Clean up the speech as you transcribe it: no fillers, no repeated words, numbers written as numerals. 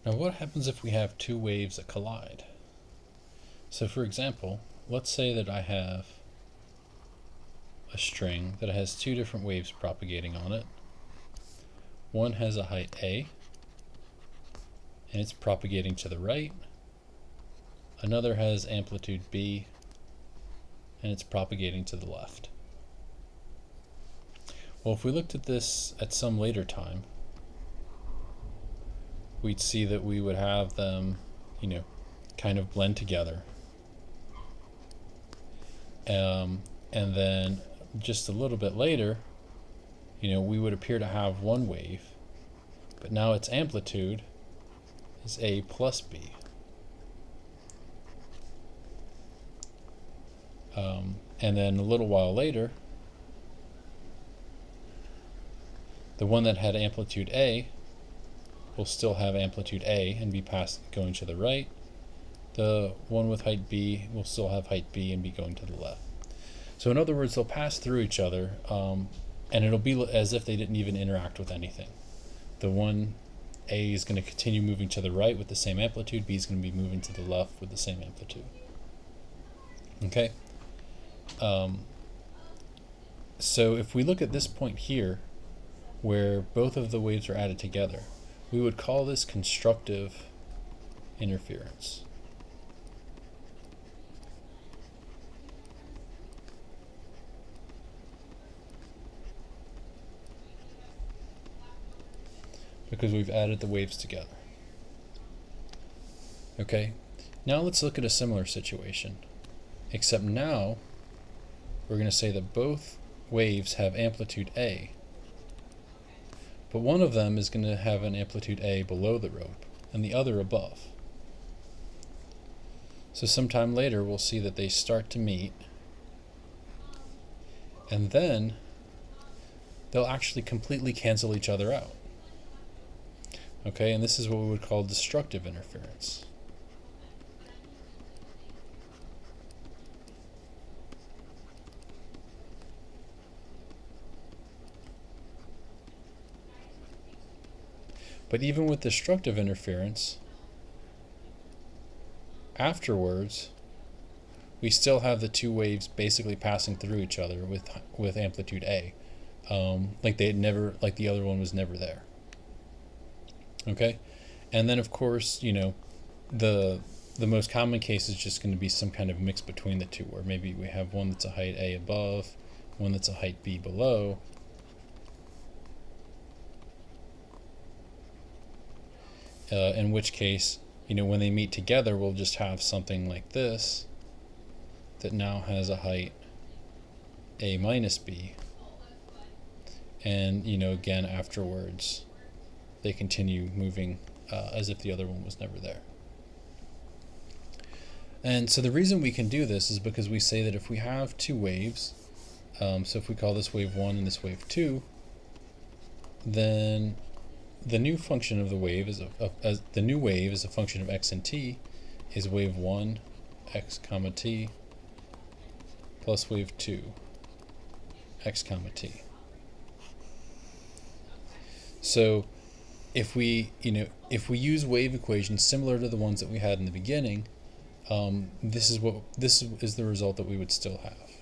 Now what happens if we have two waves that collide? So for example, let's say that I have a string that has two different waves propagating on it. One has a height A, and it's propagating to the right. Another has amplitude B, and it's propagating to the left. Well, if we looked at this at some later time, we'd see that we would have them, kind of blend together. And then just a little bit later, we would appear to have one wave, but now its amplitude is A plus B. And then a little while later, the one that had amplitude A will still have amplitude A and be going to the right. The one with height B will still have height B and be going to the left. So in other words, they'll pass through each other, and it'll be as if they didn't even interact with anything. The one A is going to continue moving to the right with the same amplitude, B is going to be moving to the left with the same amplitude. Okay? So if we look at this point here, where both of the waves are added together, we would call this constructive interference. Because we've added the waves together. Okay, now let's look at a similar situation, except now we're going to say that both waves have amplitude A, but one of them is going to have an amplitude A below the rope and the other above. So sometime later we'll see that they start to meet, and then they'll actually completely cancel each other out. Okay, and this is what we would call destructive interference. But even with destructive interference, afterwards, we still have the two waves basically passing through each other with amplitude A, like the other one was never there. Okay, and then of course, the most common case is just going to be some kind of mix between the two, where maybe we have one that's a height A above, one that's a height B below. In which case, when they meet together, we'll just have something like this that now has a height A minus B. And, again, afterwards, they continue moving as if the other one was never there. And so the reason we can do this is because we say that if we have two waves, so if we call this wave 1 and this wave 2, then the new function of the wave is the new wave is a function of x and t, is wave 1 x comma t plus wave 2 x comma t. So if we use wave equations similar to the ones that we had in the beginning, this is the result that we would still have.